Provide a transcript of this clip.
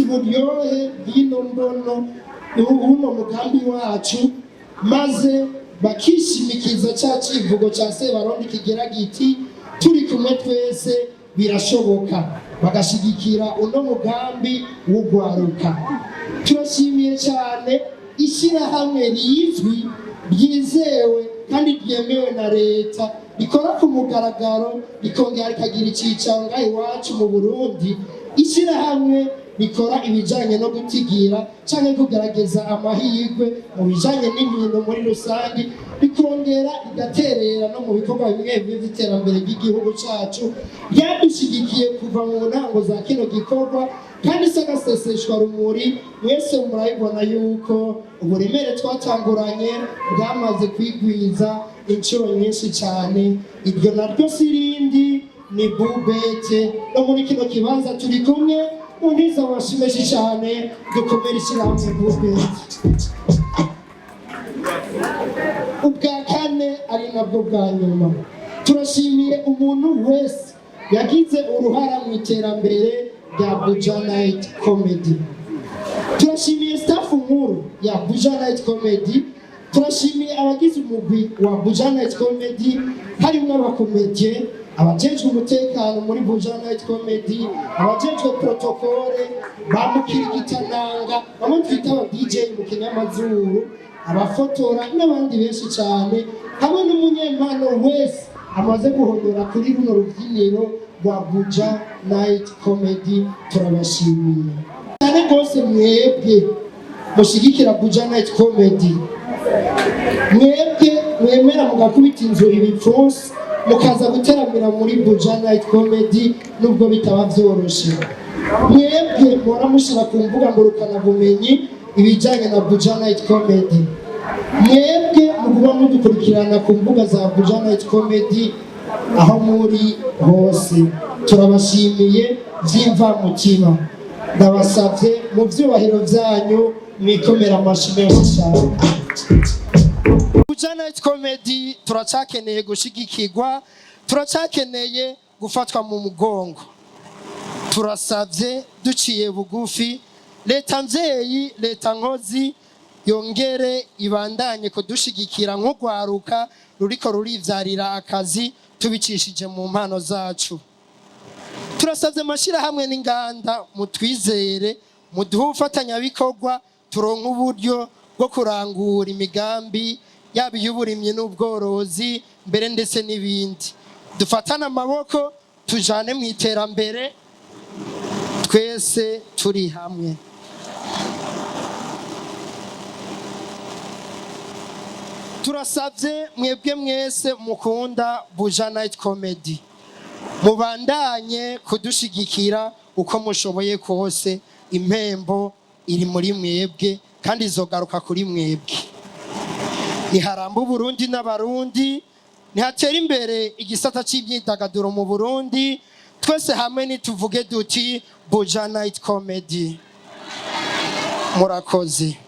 uburyohe bw'ino mbono uno mugambi wacu maze bakishimikiza cya kivugo cya Sebarundi kigira giti turi kumwe twese birashoboka, bagashigikira uno mugambi w'ugwaruka. Turashimiye cyane ishyirahamwe rizwi ryizewe kandi ryemewe na leta rikora ku mugaragaro rikongera rikagira icyicaro ngaho iwacu mu Burundi, ishyirahamwe rikora ibijyanye no gutigira cyangwa kugaragaza amahirwe mu bijyanye n'inkino muri rusange, rikongera rigaterera no mu bikorwa bimwe bimwe by'iterambere ry'igihugu cyacu. Ryadushigikiye kuva mu ntango za kino gikorwa kandi sagaseseshwa rumuri. Mwese murabibona yuko uburemere twatanguranye bwamaze kwigwiza inshuro nyinshi cyane. Iryo naryo sirindi ni Bubete, no muri kino kibanza turi kumwe uniza washimeje cyane dukomera ishyirahamwe Bubete. Ubwa kane ari nabwo bwa nyuma, turashimiye umuntu wese yagize uruhara mu iterambere rya Buja Night Comedy. Turashimiye staff nkuru ya Buja Night Comedy, turashimiye abagize umugwi wa Buja Night Comedy, harimo abakomedie, abajejwe umutekano muri Buja Night Comedy, abajejwe protokole, bamukirigitananga, bamwe twita aba DJ mu kinyamazuru, abafotora n'abandi benshi cyane, hamwe n'umunyempano wese amaze guhondora kuri runo rubyiniro rwa Buja Night Comedy. Turabashimiye cyane rwose mwebwe mushigikira Buja Night Comedy, mwebwe mwemera mugakubita inzu ibipfunsi mukaza guteramira muri Buja Night Comedy nubwo bitaba byoroshe, mwebwe mora mushira ku mbuga ngurukanabumenyi ibijyanye na Buja Night Comedy, mwebwe muguba mudukurikirana ku mbuga za Buja Night Comedy aho muri hose. Turabashimiye by'imvamutima, ndabasabye mu byubahiro byanyu mwikomera amashyi menshi cyane. Buja Night Comedy turacakeneye gushigikirwa, turacakeneye gufatwa mu mugongo. Turasabye duciye bugufi leta mvyeyi, leta nkozi yongere ibandanye kudushigikira nk'ugwaruka ruriko rurivyarira akazi tubicishije mu mpano zacu. Turasabye amashirahamwe n'inganda mutwizere, muduhe ubufatanyabikorwa turonke uburyo bwo kurangura imigambi yaba iy'uburimyi n'ubworozi mbere ndetse n'ibindi. Dufatane amaboko tujane mu iterambere twese turi hamwe. Turasabye mwebwe mwese mukunda Buja Night Comedy, mubandanye kudushigikira uko mushoboye kose. Impembo iri muri mwebwe kandi izogaruka kuri mwebwe. Niharamba Burundi n'abarundi, nihatera imbere igisata cy'imyidagaduro mu Burundi. Twese hamwe nituvuge duti Buja Night Comedy. Murakoze.